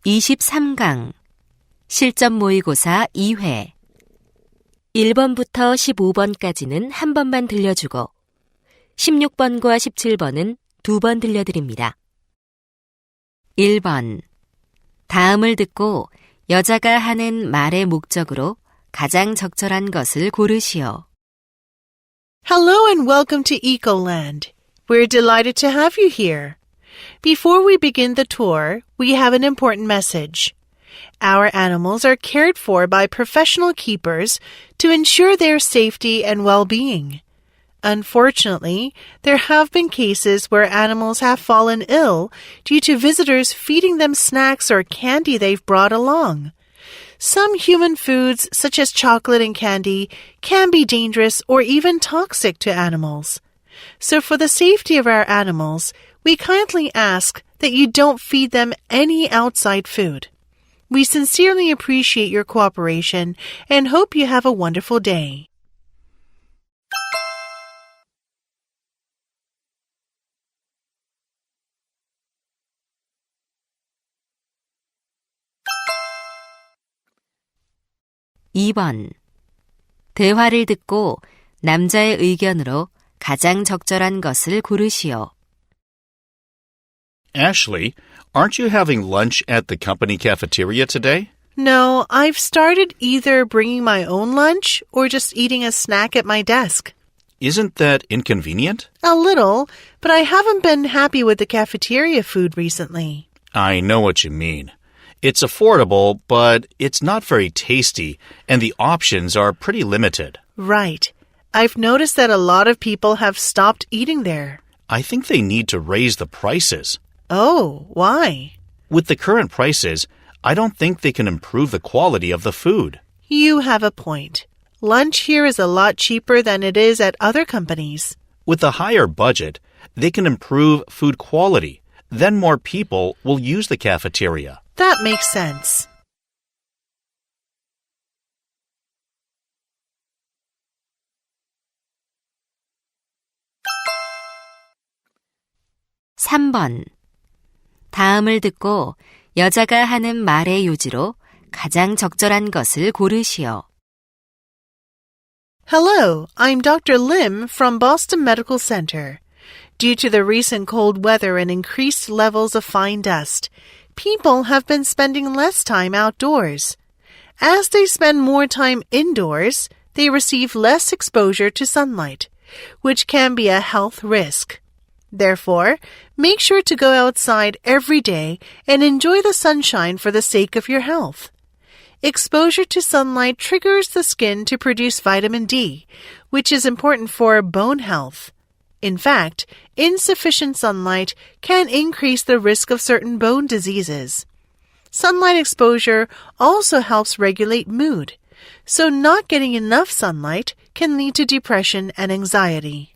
23강 실전 모의고사 2회 1번부터 15번까지는 한 번만 들려주고 16번과 17번은 두 번 들려드립니다. 1번 다음을 듣고 여자가 하는 말의 목적으로 가장 적절한 것을 고르시오. Hello and welcome to Ecoland. We're delighted to have you here. Before we begin the tour, we have an important message. Our animals are cared for by professional keepers to ensure their safety and well-being. Unfortunately, there have been cases where animals have fallen ill due to visitors feeding them snacks or candy they've brought along. Some human foods, such as chocolate and candy, can be dangerous or even toxic to animals. So for the safety of our animals, we kindly ask that you don't feed them any outside food. We sincerely appreciate your cooperation and hope you have a wonderful day. (2번) 대화를 듣고 남자의 의견으로 가장 적절한 것을 고르시오. Ashley, aren't you having lunch at the company cafeteria today? No, I've started either bringing my own lunch or just eating a snack at my desk. Isn't that inconvenient? A little, but I haven't been happy with the cafeteria food recently. I know what you mean. It's affordable, but it's not very tasty, and the options are pretty limited. Right. I've noticed that a lot of people have stopped eating there. I think they need to raise the prices. Oh, why? With the current prices, I don't think they can improve the quality of the food. You have a point. Lunch here is a lot cheaper than it is at other companies. With a higher budget, they can improve food quality. Then more people will use the cafeteria. That makes sense. (3번) 다음을 듣고 여자가 하는 말의 요지로 가장 적절한 것을 고르시오. Hello, I'm Dr. Lim from Boston Medical Center. Due to the recent cold weather and increased levels of fine dust, people have been spending less time outdoors. As they spend more time indoors, they receive less exposure to sunlight, which can be a health risk. Therefore, make sure to go outside every day and enjoy the sunshine for the sake of your health. Exposure to sunlight triggers the skin to produce vitamin D, which is important for bone health. In fact, insufficient sunlight can increase the risk of certain bone diseases. Sunlight exposure also helps regulate mood, so not getting enough sunlight can lead to depression and anxiety.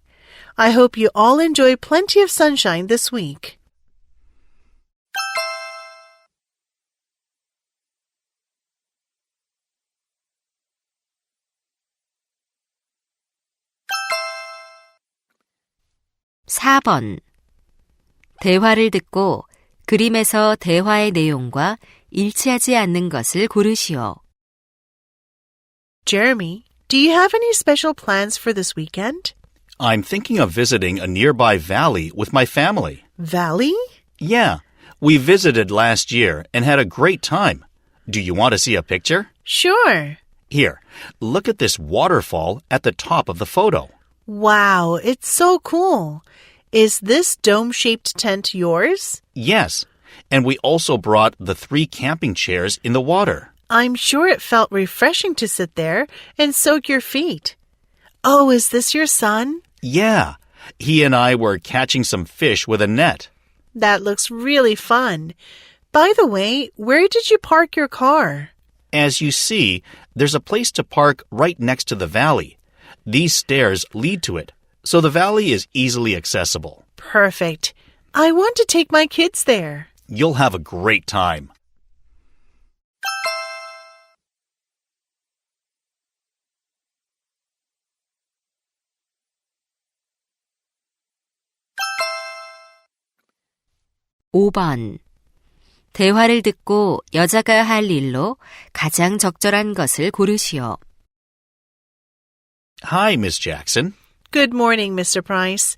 I hope you all enjoy plenty of sunshine this week. (4번) 대화를 듣고 그림에서 대화의 내용과 일치하지 않는 것을 고르시오. Jeremy, do you have any special plans for this weekend? I'm thinking of visiting a nearby valley with my family. Valley? Yeah, we visited last year and had a great time. Do you want to see a picture? Sure. Here, look at this waterfall at the top of the photo. Wow, it's so cool. Is this dome-shaped tent yours? Yes, and we also brought the 3 camping chairs in the water. I'm sure it felt refreshing to sit there and soak your feet. Oh, is this your son? Yeah, he and I were catching some fish with a net. That looks really fun. By the way, where did you park your car? As you see, there's a place to park right next to the valley. These stairs lead to it, so the valley is easily accessible. Perfect. I want to take my kids there. You'll have a great time. (5번) 대화를 듣고 여자가 할 일로 가장 적절한 것을 고르시오. Hi, Miss Jackson. Good morning, Mr. Price.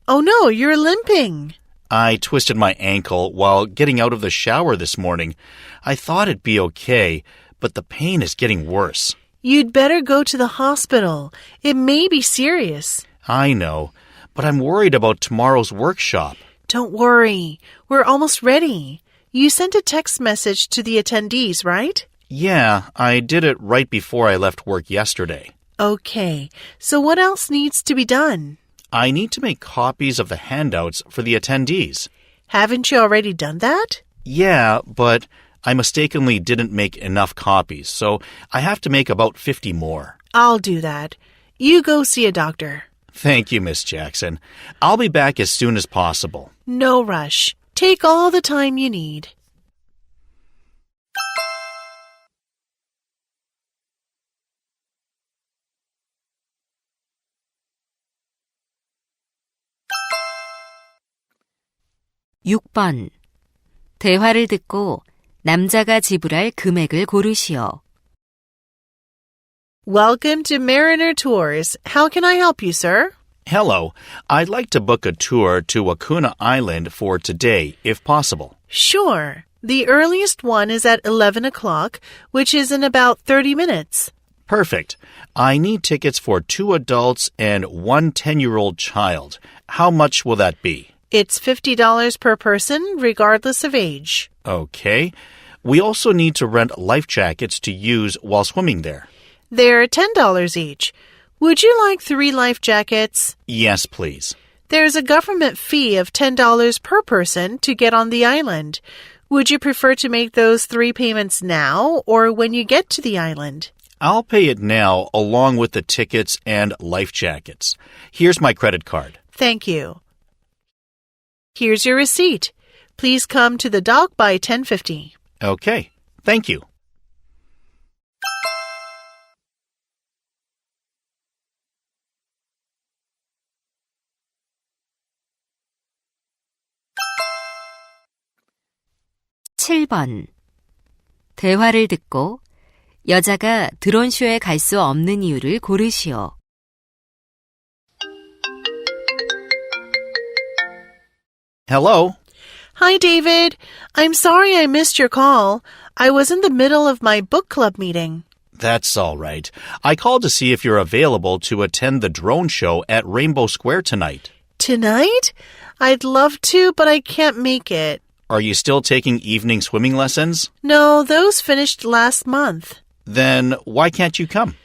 Oh no, you're limping. I twisted my ankle while getting out of the shower this morning. I thought it'd be okay, but the pain is getting worse. You'd better go to the hospital. It may be serious. I know, but I'm worried about tomorrow's workshop. Don't worry. We're almost ready. You sent a text message to the attendees, right? Yeah, I did it right before I left work yesterday. Okay, so what else needs to be done? I need to make copies of the handouts for the attendees. Haven't you already done that? Yeah, but I mistakenly didn't make enough copies, so I have to make about 50 more. I'll do that. You go see a doctor. Thank you, Miss Jackson. I'll be back as soon as possible. No rush. Take all the time you need. 육 번. 대화를 듣고 남자가 지불할 금액을 고르시오. Welcome to Mariner Tours. How can I help you, sir? Hello. I'd like to book a tour to Wakuna Island for today, if possible. Sure. The earliest one is at 11 o'clock, which is in about 30 minutes. Perfect. I need tickets for 2 adults and 1 10-year-old child. How much will that be? It's $50 per person, regardless of age. Okay. We also need to rent life jackets to use while swimming there. They're $10 each. Would you like 3 life jackets? Yes, please. There's a government fee of $10 per person to get on the island. Would you prefer to make those 3 payments now or when you get to the island? I'll pay it now along with the tickets and life jackets. Here's my credit card. Thank you. Here's your receipt. Please come to the dock by 10:50. Okay. Thank you. 칠 번. 대화를 듣고 여자가 드론쇼에 갈 수 없는 이유를 고르시오. Hello. Hi, David. I'm sorry I missed your call. I was in the middle of my book club meeting. That's all right. I called to see if you're available to attend the drone show at Rainbow Square tonight. Tonight? I'd love to, but I can't make it. Are you still taking evening swimming lessons? No, those finished last month. Then why can't you come?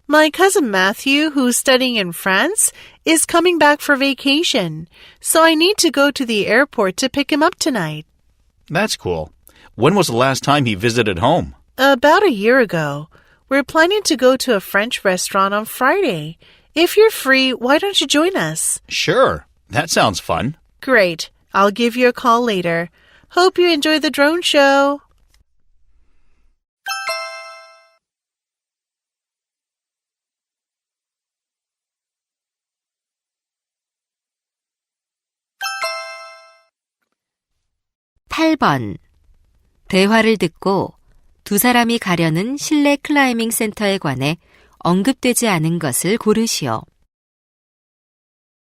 My cousin Matthew, who's studying in France, is coming back for vacation, so I need to go to the airport to pick him up tonight. That's cool. When was the last time he visited home? About a year ago. We're planning to go to a French restaurant on Friday. If you're free, why don't you join us? Sure. That sounds fun. Great. I'll give you a call later. Hope you enjoy the drone show. 팔 번. 대화를 듣고 두 사람이 가려는 실내 클라이밍 센터에 관해 언급되지 않은 것을 고르시오.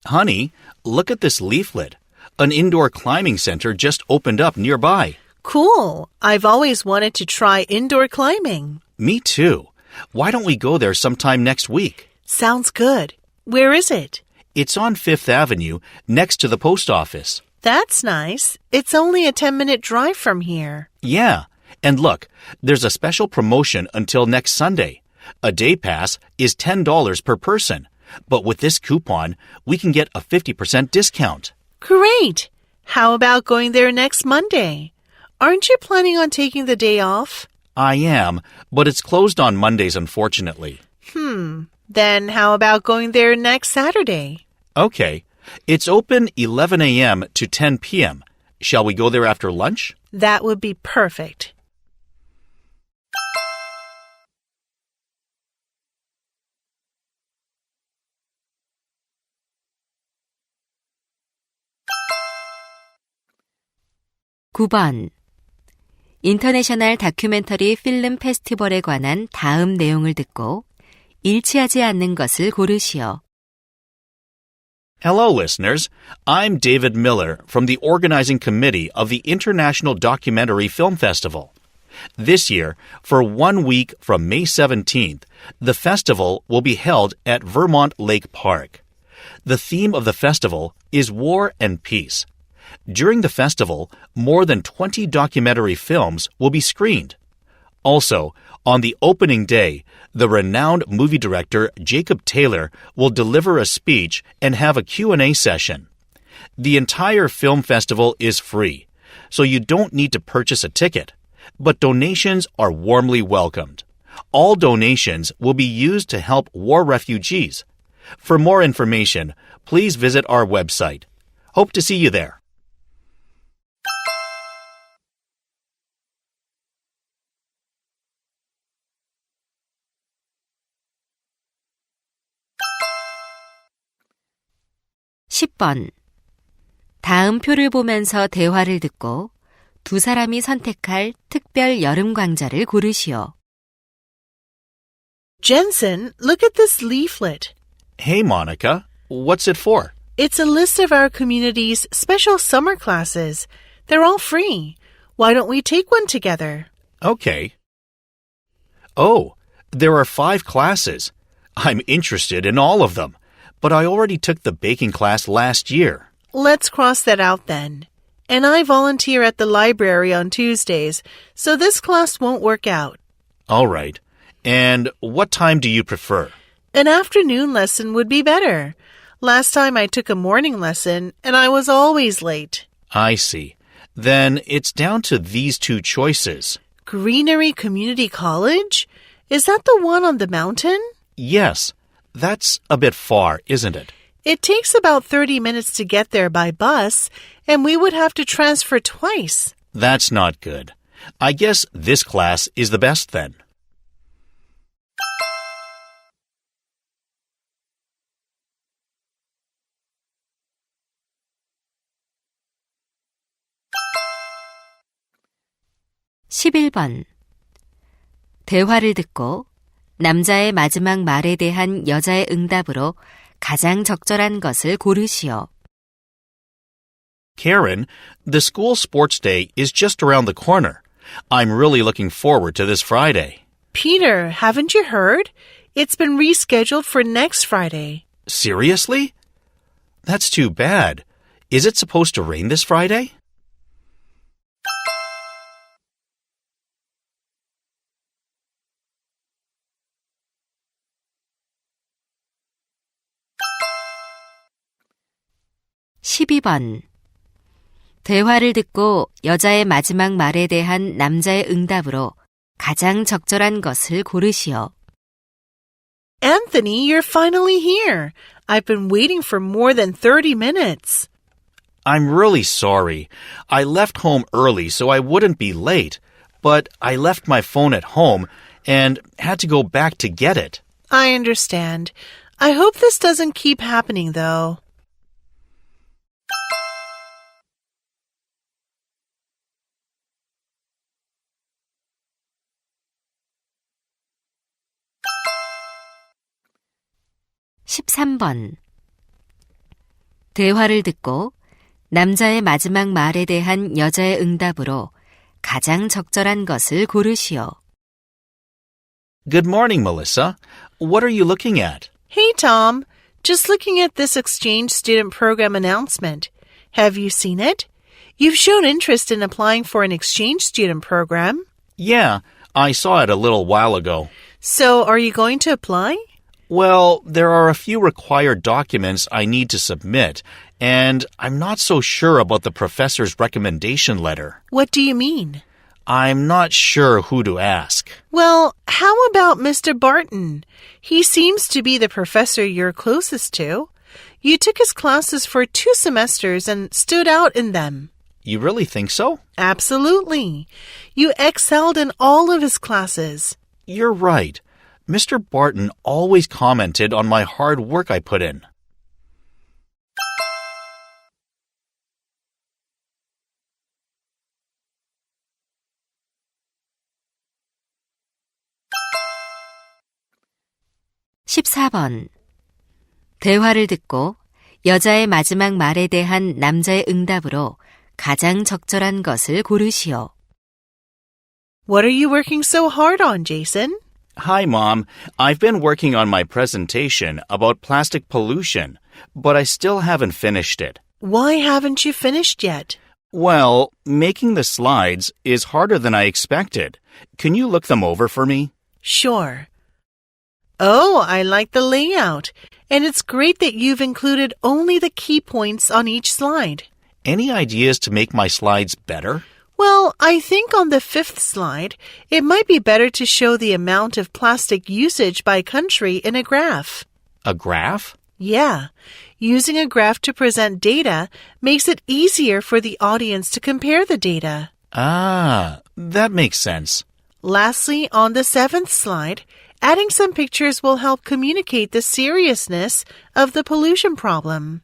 Honey, look at this leaflet. An indoor climbing center just opened up nearby. Cool. I've always wanted to try indoor climbing. Me too. Why don't we go there sometime next week? Sounds good. Where is it? It's on Fifth Avenue, next to the post office. That's nice. It's only a 10-minute drive from here. Yeah. And look, there's a special promotion until next Sunday. A day pass is $10 per person. But with this coupon, we can get a 50% discount. Great! How about going there next Monday? Aren't you planning on taking the day off? I am, but it's closed on Mondays, unfortunately. Then how about going there next Saturday? Okay. It's open 11 a.m. to 10 p.m. Shall we go there after lunch? That would be perfect. 구 번. 인터내셔널 다큐멘터리 필름 페스티벌에 관한 다음 내용을 듣고 일치하지 않는 것을 고르시오. Hello, listeners. I'm David Miller from the organizing committee of the International Documentary Film Festival. This year, for 1 week from May 17th, the festival will be held at Vermont Lake Park. The theme of the festival is War and Peace. During the festival, more than 20 documentary films will be screened. Also, on the opening day, the renowned movie director Jacob Taylor will deliver a speech and have a Q&A session. The entire film festival is free, so you don't need to purchase a ticket, but donations are warmly welcomed. All donations will be used to help war refugees. For more information, please visit our website. Hope to see you there. 10번. 다음 표를 보면서 대화를 듣고 두 사람이 선택할 특별 여름 강좌를 고르시오. Jensen, look at this leaflet. Hey, Monica. What's it for? It's a list of our community's special summer classes. They're all free. Why don't we take one together? Okay. Oh, there are 5 classes. I'm interested in all of them, but I already took the baking class last year. Let's cross that out then. And I volunteer at the library on Tuesdays, so this class won't work out. All right. And what time do you prefer? An afternoon lesson would be better. Last time I took a morning lesson, and I was always late. I see. Then it's down to these 2 choices. Greenery Community College? Is that the one on the mountain? Yes. That's a bit far, isn't it? It takes about 30 minutes to get there by bus, and we would have to transfer twice. That's not good. I guess this class is the best then. 11번. 대화를 듣고 남자의 마지막 말에 대한 여자의 응답으로 가장 적절한 것을 고르시오. Karen, the school sports day is just around the corner. I'm really looking forward to this Friday. Peter, haven't you heard? It's been rescheduled for next Friday. Seriously? That's too bad. Is it supposed to rain this Friday? (12번) 대화를 듣고 여자의 마지막 말에 대한 남자의 응답으로 가장 적절한 것을 고르시오. Anthony, you're finally here. I've been waiting for more than 30 minutes. I'm really sorry. I left home early so I wouldn't be late, but I left my phone at home and had to go back to get it. I understand. I hope this doesn't keep happening, though. (13번) 대화를 듣고 남자의 마지막 말에 대한 여자의 응답으로 가장 적절한 것을 고르시오. Good morning, Melissa. What are you looking at? Hey, Tom. Just looking at this exchange student program announcement. Have you seen it? You've shown interest in applying for an exchange student program. Yeah, I saw it a little while ago. So, are you going to apply? Well, there are a few required documents I need to submit, and I'm not so sure about the professor's recommendation letter. What do you mean? I'm not sure who to ask. Well, how about Mr. Barton? He seems to be the professor you're closest to. You took his classes for 2 semesters and stood out in them. You really think so? Absolutely. You excelled in all of his classes. You're right. Mr. Barton always commented on my hard work I put in. 14번. 대화를 듣고 여자의 마지막 말에 대한 남자의 응답으로 가장 적절한 것을 고르시오. What are you working so hard on, Jason? Hi, Mom. I've been working on my presentation about plastic pollution, but I still haven't finished it. Why haven't you finished yet? Well, making the slides is harder than I expected. Can you look them over for me? Sure. Oh, I like the layout. And it's great that you've included only the key points on each slide. Any ideas to make my slides better? Well, I think on the 5th slide, it might be better to show the amount of plastic usage by country in a graph. A graph? Yeah. Using a graph to present data makes it easier for the audience to compare the data. Ah, that makes sense. Lastly, on the 7th slide, adding some pictures will help communicate the seriousness of the pollution problem.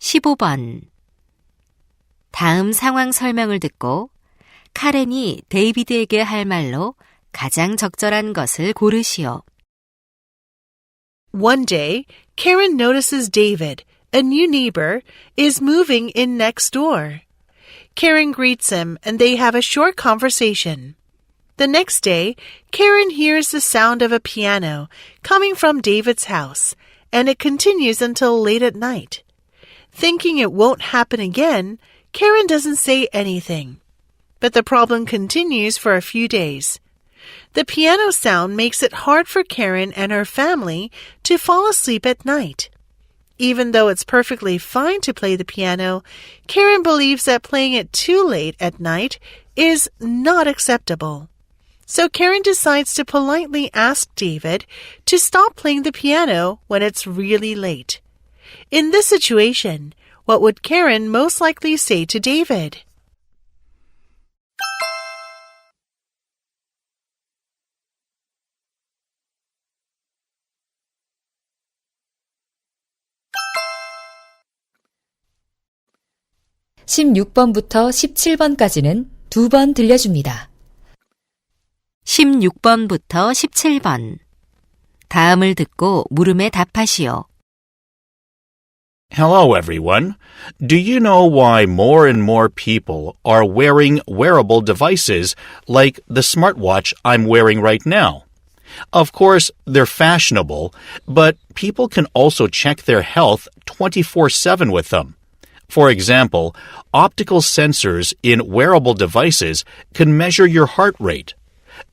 (15번) 다음 상황 설명을 듣고 카렌이 데이비드에게 할 말로 가장 적절한 것을 고르시오. One day, Karen notices David, a new neighbor, is moving in next door. Karen greets him and they have a short conversation. The next day, Karen hears the sound of a piano coming from David's house, and it continues until late at night. Thinking it won't happen again, Karen doesn't say anything. But the problem continues for a few days. The piano sound makes it hard for Karen and her family to fall asleep at night. Even though it's perfectly fine to play the piano, Karen believes that playing it too late at night is not acceptable. So Karen decides to politely ask David to stop playing the piano when it's really late. In this situation, what would Karen most likely say to David? (16번부터 17번까지는 2번 들려줍니다. 16번부터 17번. 다음을 듣고 물음에 답하시오. Hello, everyone. Do you know why more and more people are wearing wearable devices like the smartwatch I'm wearing right now? Of course, they're fashionable, but people can also check their health 24/7 with them. For example, optical sensors in wearable devices can measure your heart rate.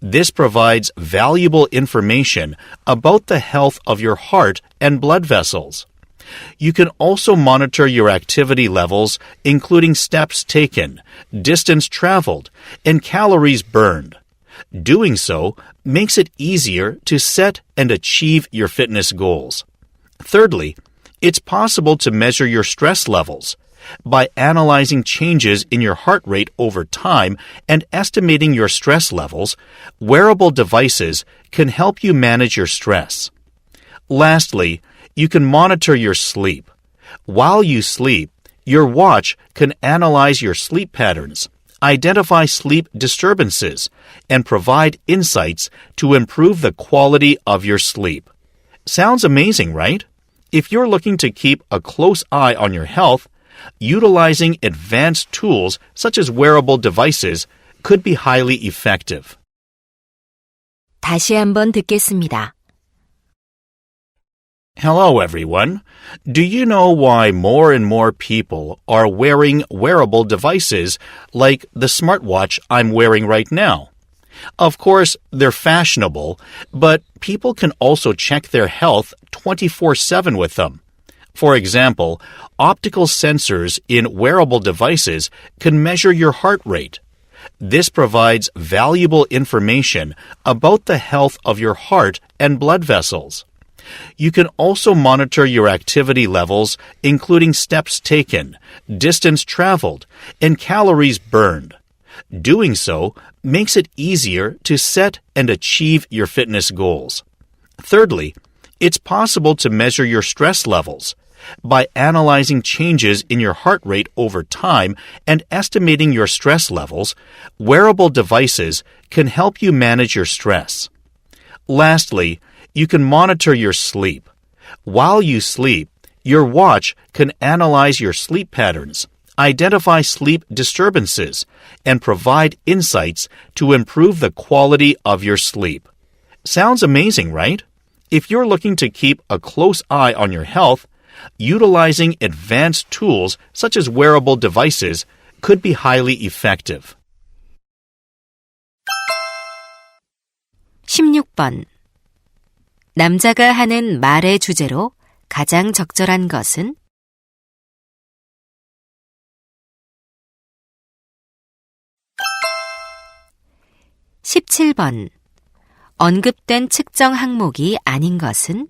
This provides valuable information about the health of your heart and blood vessels. You can also monitor your activity levels, including steps taken, distance traveled, and calories burned. Doing so makes it easier to set and achieve your fitness goals. Thirdly, it's possible to measure your stress levels. By analyzing changes in your heart rate over time and estimating your stress levels, wearable devices can help you manage your stress. Lastly, you can monitor your sleep. While you sleep, your watch can analyze your sleep patterns, identify sleep disturbances, and provide insights to improve the quality of your sleep. Sounds amazing, right? If you're looking to keep a close eye on your health, utilizing advanced tools such as wearable devices could be highly effective. 다시 한번 듣겠습니다. Hello, everyone. Do you know why more and more people are wearing wearable devices like the smartwatch I'm wearing right now? Of course, they're fashionable, but people can also check their health 24/7 with them. For example, optical sensors in wearable devices can measure your heart rate. This provides valuable information about the health of your heart and blood vessels. You can also monitor your activity levels, including steps taken, distance traveled, and calories burned. Doing so makes it easier to set and achieve your fitness goals. Thirdly, it's possible to measure your stress levels. By analyzing changes in your heart rate over time and estimating your stress levels, wearable devices can help you manage your stress. Lastly, you can monitor your sleep. While you sleep, your watch can analyze your sleep patterns, identify sleep disturbances, and provide insights to improve the quality of your sleep. Sounds amazing, right? If you're looking to keep a close eye on your health, utilizing advanced tools such as wearable devices could be highly effective. 16번. 남자가 하는 말의 주제로 가장 적절한 것은? 17번. 언급된 측정 항목이 아닌 것은?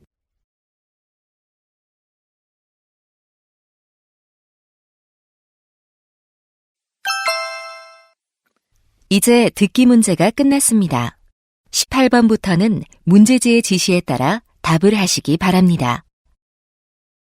'이제 듣기 문제가 끝났습니다. 18번부터는 문제지의 지시에 따라 답을 하시기 바랍니다.